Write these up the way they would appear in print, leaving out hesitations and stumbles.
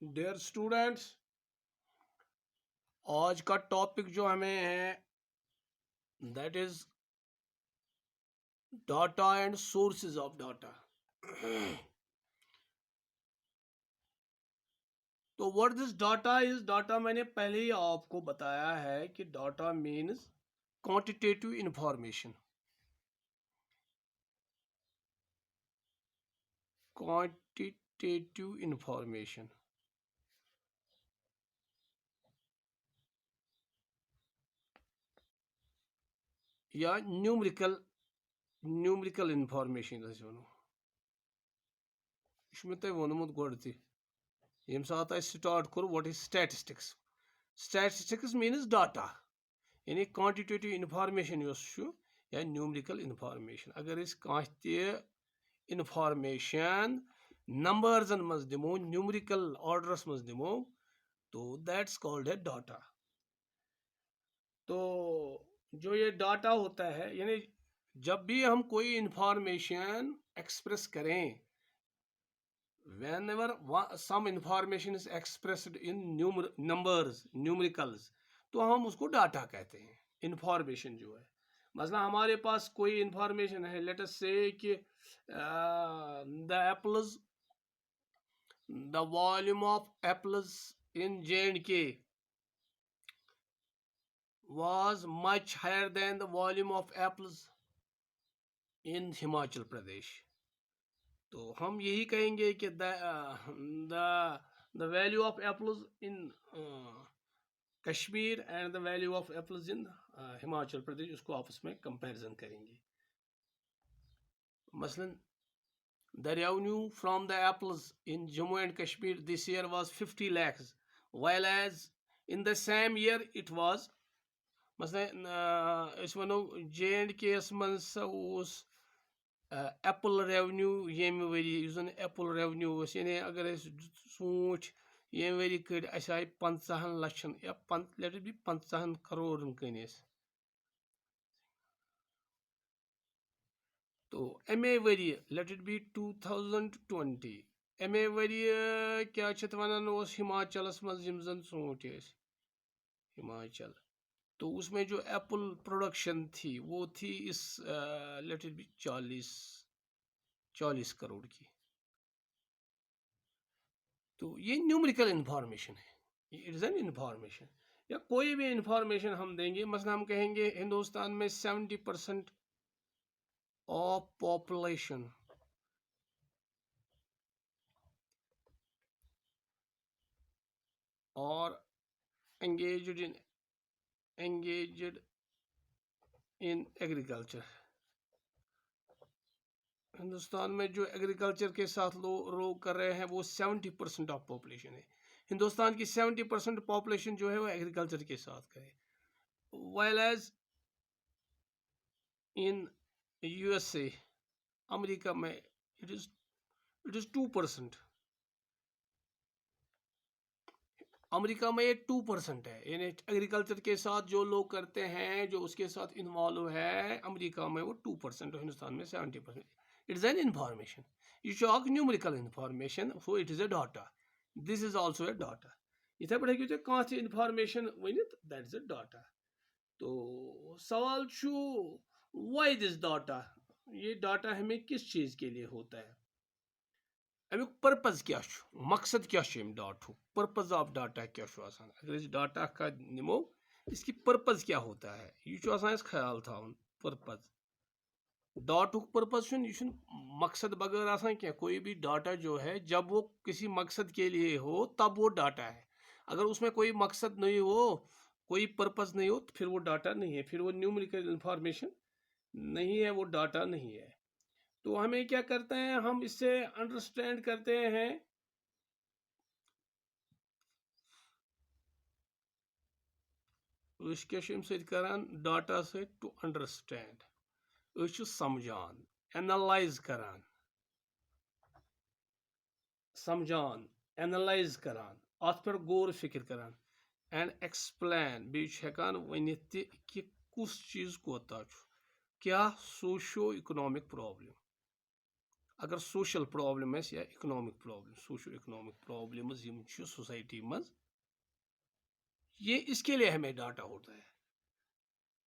Dear students, आज का topic जो हमें है that is data and sources of data. तो what this data is, data मैंने पहले ही आपको बताया है कि data means quantitative information. Quantitative information या न्यूमरिकल इंफॉर्मेशन वनो। यह मे वोनमुत गोड़ ते यम सात स्टार्ट कोर what is statistics. Statistics means data, यानी क्वांटिटेटिव इंफॉर्मेशन या न्यूमरिकल इंफॉर्मेशन। अगर इंफॉर्मेशन नंबर्स मज दिमो, न्यूमरिकल ऑर्डरस मज दिमो, तो दैट्स कॉल्ड है डाटा। तो जो ये डाटा होता है, यानी जब भी हम कोई इंफॉर्मेशन एक्सप्रेस करें, whenever some information is expressed in numbers, numericals, तो हम उसको डाटा कहते हैं। इंफॉर्मेशन जो है, मतलब हमारे पास कोई इंफॉर्मेशन है, लेट अस से कि the apples, the volume of apples in J&K was much higher than the volume of apples in Himachal Pradesh. तो हम यही कहेंगे कि the value of apples in Kashmir and the value of apples in Himachal Pradesh, उसको आपस में कंपैरिजन करेंगे। मसलन the revenue from the apples in Jammu and Kashmir this year was 50 lakhs, while as in the same year it was, मसलन अस वनो J&K मज Apple revenue येम worry, Apple revenue यानी अगर सूच येम वरी कड़ अस आए 50 लक्षन या लेट बी 50 करोड़ कनिस। तो अमे वरी लेट इट बी 2020, अमे वरी क्या वन हिमाचलस मज जन सूट हिमाचल, तो उसमें जो एप्पल प्रोडक्शन थी वो थी इस लेट इट बी 40 करोड़ की। तो ये न्यूमेरिकल इंफॉर्मेशन है, इट इज एन इंफॉर्मेशन। या कोई भी इंफॉर्मेशन हम देंगे, मसलन हम कहेंगे हिंदुस्तान में 70% ऑफ पॉपुलेशन और engaged in एग्रीकल्चर। हिंदुस्तान में जो एग्रीकल्चर के साथ लोग कर रहे हैं वो 70% ऑफ पॉपुलेशन है। हिंदुस्तान की 70% पॉपुलेशन जो है वो एग्रीकल्चर के साथ करे, while as in USA, America में इट इज 2%। अमेरिका में ये 2% है, यानी एग्रीकल्चर के साथ जो लोग करते हैं, जो उसके साथ इन्वॉल्व है, अमेरिका में वो 2% और हिंदुस्तान में 70%। इट इज एन इंफॉर्मेशन, यह अख numerical information, so it is a data. This is also a data. इथे पे हेकु कह इंफॉर्मेशन वनित, दैट इज ए डाटा। तो सवाल व्हाई दिस डाटा, ये डाटा हमें किस चीज के लिए होता है, अमुक पर्पज क्या, मकसद क्या डाटू, पर्पज ऑफ डाटा क्या। अगर डाटा का निमो, इसकी पर्पज क्या होता है, यह ख्याल थावन। पर्पज, डाटुक पर्पज यह मकसद बगैर आसान क्या। कोई भी डाटा जो है, जब वो किसी मकसद के लिए हो तब वो डाटा है। अगर उसमें कोई मकसद नहीं हो, कोई पर्पज नहीं हो, तो फिर वो डाटा नहीं है, फिर वो न्यूमेरिकल इंफॉर्मेशन नहीं है, वो डाटा नहीं है। तो हमें क्या करते हैं, हम इससे अंडरस्टैंड करते हैं करान डाटा से टू अंडरस्टैंड, समझान, एनालाइज करान, समझान, एनालाइज करान, अत पर गौर फिक्र करान, एंड एक्सप्लेन, बेकान वनित कि कुछ चीज कोता क्या सोशो इकोनॉमिक प्रॉब्लम। अगर सोशल प्रॉब्लम या economic problem, socio economic problems society में, ये इसके लिए हमें डाटा होता है।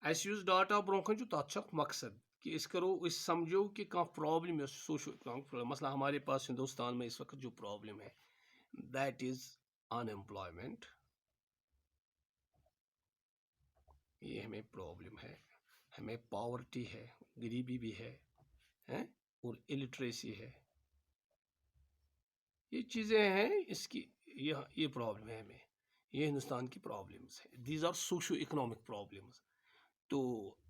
अस डाटा ब्रोह तथ मकसद कि इस समझो कि प्रॉब्लम सोशो इकोनॉमिक प्रॉब्लम, मसला हमारे पास हिंदुस्तान में इस वक्त जो प्रॉब्लम है दैट इज अनएम्प्लॉयमेंट, ये हमें प्रॉब्लम है। हमें पॉवर्टी है, गरीबी भी है और इलिटरेसी है, ये चीज़ें हैं इसकी, ये प्रॉब्लम है हमें, ये हिंदुस्तान की प्रॉब्लम्स है। These are socio economic problems. तो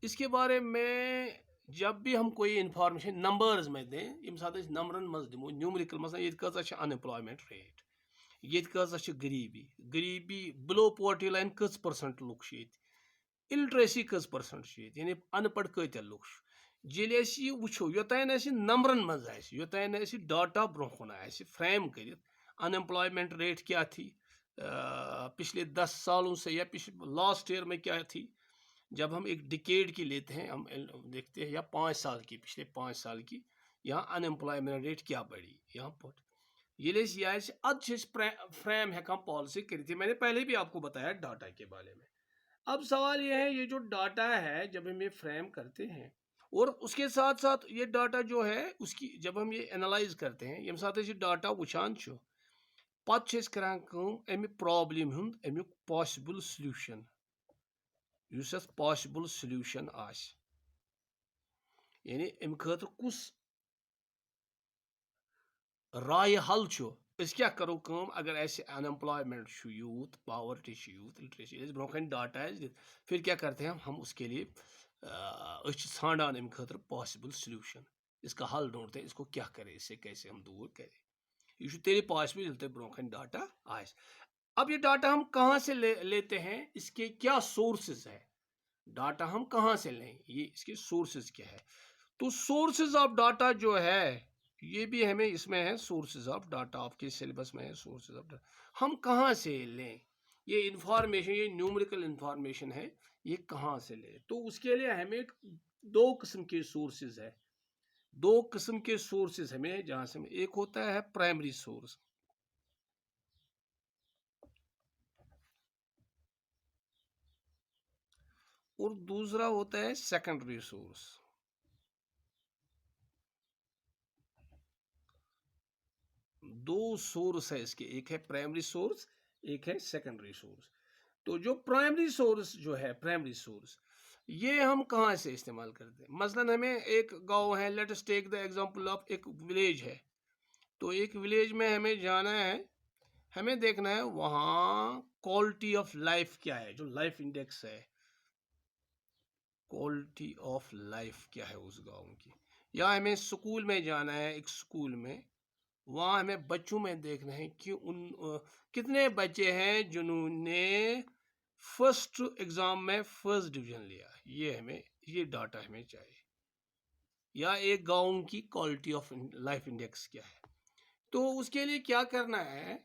इसके बारे में जब भी हम कोई इंफॉर्मेशन नंबर्स में दें, यम साथ नंबरन मज दिमो न्यूमरिकल मसलन ये कज अनएम्प्लॉयमेंट रेट, ये कज गरीबी, गरीबी बिलो पोवर्टी लाइन कज परसेंट लुक, इलिटरेसी कज परसेंट, यानी अनपढ़ कतल लुक, जेल यह वो योतान नंबरन मज योतान डाटा ब्रोह कुन फ्रेम कर अनएम्प्लॉयमेंट रेट क्या थी पिछले 10 सालों से, या लास्ट ईयर में क्या थी, जब हम एक डिकेड की लेते हैं, हम देखते हैं, या 5 साल की, पिछले 5 साल की, यहाँ अनएम्प्लॉयमेंट रेट क्या बढ़ी यहाँ पर, ये अद फ्रेम हेकान पॉलिसी कर। मैंने पहले भी आपको बताया डाटा के बारे में। अब सवाल ये है, ये जो डाटा है जब हम ये फ्रेम करते हैं और उसके साथ साथ ये डाटा जो है उसकी जब हम ये एनालाइज करते हैं, यम साथ डाटा वुचान पे करान अमि प्रॉब्लम हुंद अमुक पॉसिबल सल्यूशन, युस पॉसिबल सल्यूशन आस, यानी अमि खतर कुस राय हल क्या करो अगर ऐसे unemployment youth, poverty youth, literacy bro data फिर क्या करते हैं हम उसके लिए ान अम खतर पॉसिबल सल्यूशन, इसका हल ढूंढते हैं, इसको क्या करें, इससे कैसे हम दूर करें, यह तेरे पॉसिबल ये ब्रोह डाटा आस। अब ये डाटा हम कहाँ से लेते हैं, इसके क्या सोर्सेज है, डाटा हम कहाँ से लें, ये इसके सोर्सेज क्या है। तो सोर्सेज ऑफ डाटा जो है ये भी हमें इसमें है, सोर्सेज ऑफ डाटा आपके सिलेबस में है, सोर्सेज ऑफ डाटा हम कहाँ से लें, ये इंफॉर्मेशन, ये न्यूमेरिकल इंफॉर्मेशन है, ये कहाँ से लें। तो उसके लिए हमें 2 किस्म के सोर्सेज है, 2 किस्म के सोर्सेज हमें, जहाँ से एक होता है प्राइमरी सोर्स और दूसरा होता है सेकेंडरी सोर्स। दो सोर्स है इसके, एक है प्राइमरी सोर्स, एक है सेकेंडरी सोर्स। तो जो प्राइमरी सोर्स जो है, प्राइमरी सोर्स ये हम कहाँ से इस्तेमाल करते हैं, मसलन हमें एक गांव है, let us take the example of एक विलेज है, तो एक विलेज में हमें जाना है, हमें देखना है वहाँ क्वालिटी ऑफ लाइफ क्या है, जो लाइफ इंडेक्स है, क्वालिटी ऑफ लाइफ क्या है उस गाँव की। या हमें स्कूल में जाना है, एक स्कूल में, वहाँ हमें बच्चों में देखना है कि कितने बच्चे हैं जिन्होंने फर्स्ट एग्जाम में फर्स्ट डिवीजन लिया, ये हमें, ये डाटा हमें चाहिए। या एक गांव की क्वालिटी ऑफ लाइफ इंडेक्स क्या है। तो उसके लिए क्या करना है,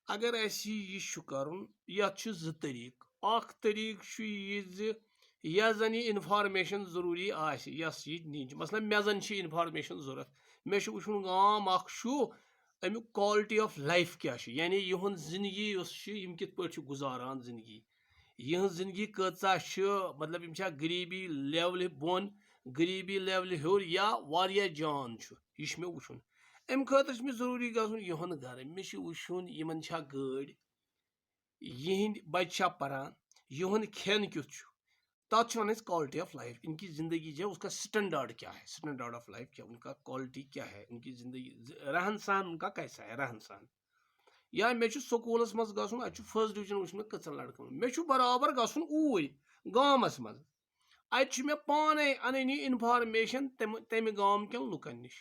अगर ऐसी ये कर ज तरीक, अख तरीक यह जन यह इन्फॉर्मेशन जरूरी यस नीच, मसलन मे जन इन्फॉर्मेशन जरूरत, मे वुचन गाम अमुक क्वालिटी ऑफ लाइफ क्या, यानी यहन जिंदगी यम कित पे गुजारान जिंदगी, यह जिंदगी कचा मतलब यम गरीबी लेवल बोन, गरीबी लेवल हर, या वारिया जान यह मे वुचन। अम खतर मे जरूरी गन यहन घर, मे वुचन यमन गाड़, यहद बच्चा परान, यहन खेन क्युत, तथ वन क्वालिटी ऑफ लाइफ, इनकी ज़िंदगी जो है उसका स्टैंडर्ड क्या है, स्टैंडर्ड ऑफ लाइफ क्या, उनका क्वालिटी क्या है, उनकी ज़िंदगी रहन सहन उनका कैसा है रहन सहन। या मे स्कूलस मज गन, अ फर्स्ट डिवीजन वुचन कचन लड़कन, मे बराबर गन ऊर गामस मज, अ पाने अन इन्फॉर्मेशन तम गाम कन लुकन नश,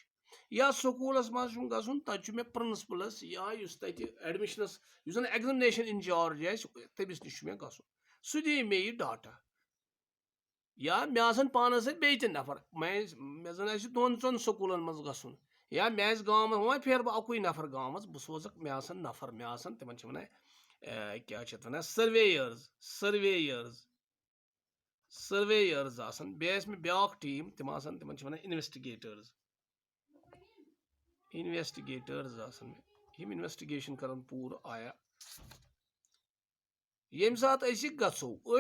या स्कूलस मज गन तत मे प्रिंसिपलस या एडमिशनस एग्जामिनेशन इंचार्ज तमिस नश मे गन, सह दी मे यह डाटा। या मे पानस बे नफर, मे जन 2-3 स्कूलन मज गन, या मे गाँव वो फिर बह अकुई नफर गाँव बह सोजक, मे नफर, मे तिमन वन क्या वन सर्वेयर्स, सर्वेयर्स, सर्वेयर्स बे मे ब्या टीम, तिम वन इन्वेस्टिगेटर्स, इन्वेस्टिगेटर्स आसन यम इन्वेस्टिगेशन करन पूर आया यम सात गो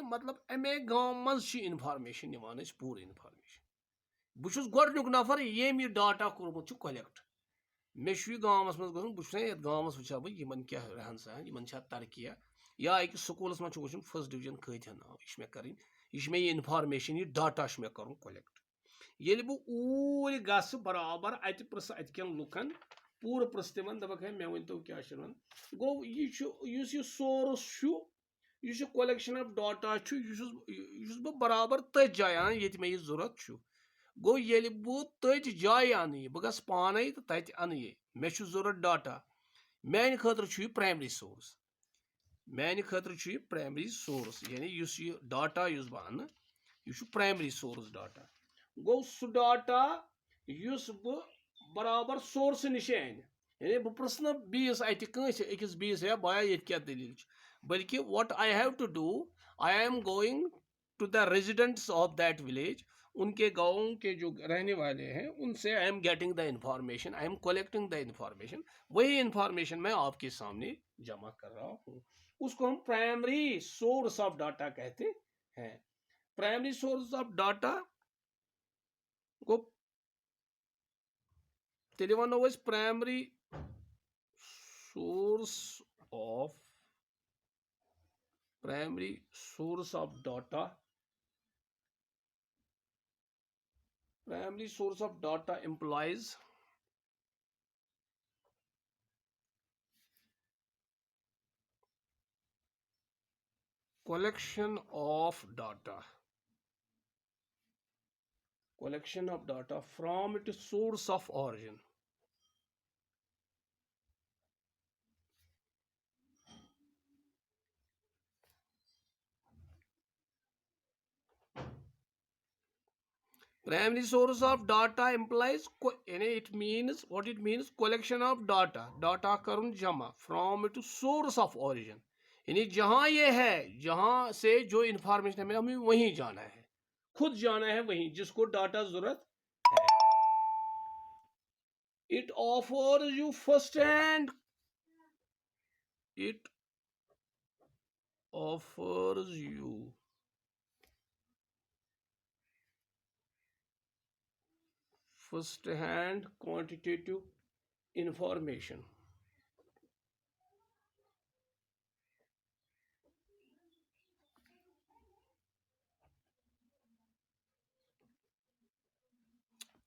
मतलब अमे गाँव मज इन्फॉर्मेशन पूर इन्फॉर्मेशन बहुत गोडनुक नफर यम यह डाटा कोर्मुत कलेक्ट मे गाँवस मज गन बहुत गाँवस वुचा बह क्या रहन सहन इन तरक्या या अकिस स्कूलस मज वो फर्स्ट डिवीजन कतन आव यह कर मे इन्फॉर्मेशन यह डाटा मे कर कलेक्ट ये बह ऊर गस बराबर अत प्रस अतकन लुकन पूर प्रस तिमन दपक है मे वन तो क्या गो यह सोर्स यह कलेक्शन ऑफ डाटा बह बराबर तथ जाय ये मे यह जरूरत गो ये बह तथ जाय अन बह गस पाने तो तत अन ये मे जरूरत डाटा मान खतर प्राइमरी सोर्स मान खतर प्राइमरी सोर्स यानी यह डाटा बह अन यह प्राइमरी सोर्स डाटा गो सह डाटा बह बराबर सोर्स निश अन यानी बह प्रश्न बीस अकिस बीस है बाया ये क्या दलील बल्कि what I have to do I am going to the residents of that village उनके गाँव के जो रहने वाले हैं उनसे I am getting the information I am collecting the information वही इंफॉर्मेशन मैं आपके सामने जमा कर रहा हूँ उसको हम प्राइमरी सोर्स ऑफ डाटा कहते हैं प्राइमरी सोर्स ऑफ डाटा को तेल वनो primary source of data primary source of data implies collection of data from its source of origin primary source of data implies it means what it means collection of data karun jama from its source of origin यानी जहां ये है जहां से जो information हमें वहीं जाना है खुद जाना है वहीं जिसको डाटा जरूरत है it offers you first hand it offers you first hand quantitative information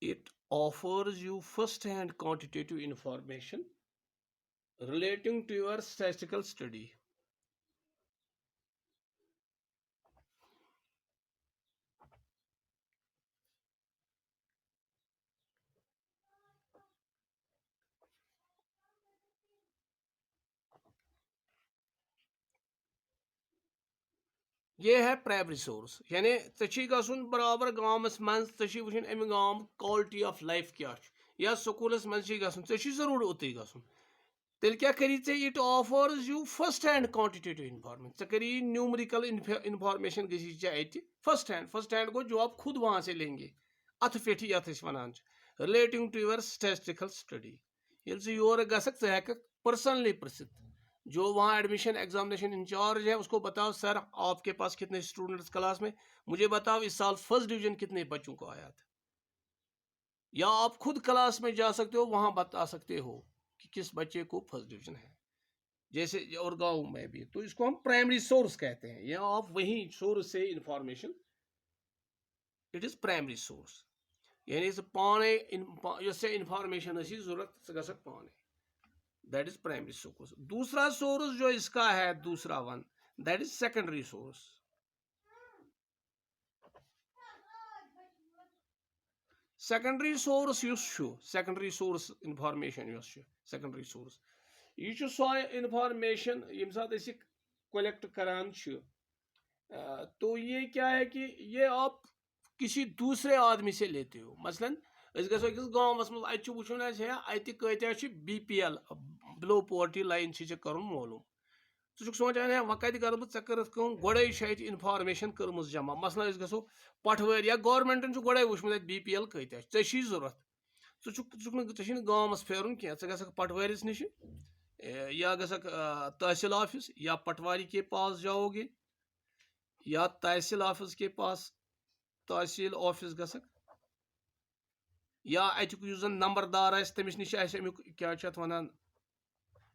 it offers you first hand quantitative information relating to your statistical study ये है प्राइमरी सोर्स यानी चे गन बराबर गाँवस मज चे वुन अमि गाँव क्वालिटी ऑफ लाइफ क्या या स्कूलस मज चे जरूर ओत गन तेल क्या करी it offers you first hand quantitative information चे करी न्यूमरिकल इंफॉर्मेशन गई फर्स्ट हैंड गो जो आप खुद वहां से लेंगे अथ पे ये one relating to your statistical study ये योर गक पर्सनली प्रसिद्ध जो वहाँ एडमिशन एग्जामिनेशन इंचार्ज है उसको बताओ सर आपके पास कितने स्टूडेंट्स क्लास में मुझे बताओ इस साल फर्स्ट डिवीजन कितने बच्चों को आया था या आप खुद क्लास में जा सकते हो वहाँ बता सकते हो कि किस बच्चे को फर्स्ट डिवीजन है जैसे और गाँव में भी तो इसको हम प्राइमरी सोर्स कहते हैं या आप वही सोर्स से information it is primary source यानी पाने इंफॉर्मेशन जरूरत गसक पाने दैट इज प्राइमरी सोर्स दूसरा सोर्स जो इसका है दूसरा one that is secondary source secondary source secondary source information secondary source यह सो इंफॉर्मेशन यम साथ कलेक्ट करान तो ये क्या है कि ये आप किसी दूसरे आदमी से लेते हो मसलन गो अकिस गाँवस मज वो अत BPL बिलो पॉवर्टी लाइन कर मालूम षुक सोचान है वह कत कर बे कर गोड़े इंफॉर्मेशन कर्म जमा मसलन गो पटवर या गवर्नमेंटन गोड़े वुचमुत BPL कत जरूरत गाँवस फेरुन क्या गक पटवारिस निश या गक तहसील ऑफिस या पटवारी के पास जाओगे या तहसील ऑफिस के पास तहसील ऑफिस गक या अतुक नंबरदार तमिस निश अमुक क्या वन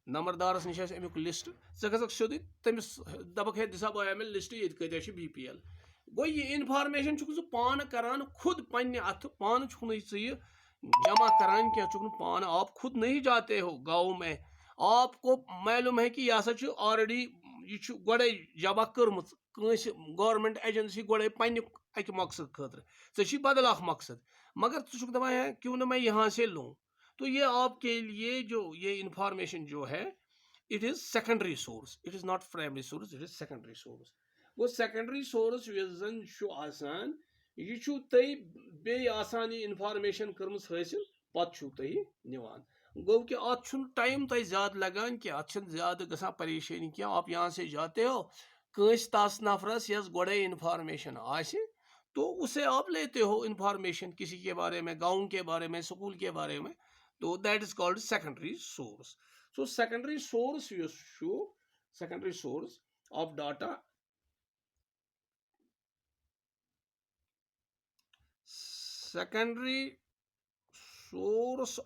नंबरदारस निश अमुक लिस्ट गक सोद तमिस दपक है दिसा आया मे लिस्ट ये कत BPL गो ये इन्फॉर्मेशन पान करान खुद पन्ने अथ पान जमा करान क्या पान आप खुद नहीं जाते हो गाँव में आपको मालूम है कि यह हसा ऑलरेडी यह गोड़े जमा कर्म गवर्नमेंट एजेंसी गोड़े पन्ने अक मकसद खतर ची बदल अख मकसद मगर दपान है क्यों ना मैं यहाँ से लूँ तो ये आपके लिए जो ये इंफॉर्मेशन जो है it is secondary source it is not primary source it is secondary source वो सेकेंडरी सोर्स आसान यह तय बे इंफॉर्मेशन कर्म हासिल पत् तह निवान गो कि अत टाइम तय ज्यादा लगान कि अत ज्यादा गसा परेशानी क्या आप यहाँ से जाते हो कंस तस नफरस यस गोड़े इंफॉर्मेशन आसे तो उसे आप लेते हो इंफॉर्मेशन किसी के बारे में गाँव के बारे में स्कूल के बारे में तो that is called secondary source so secondary source secondary source of data secondary source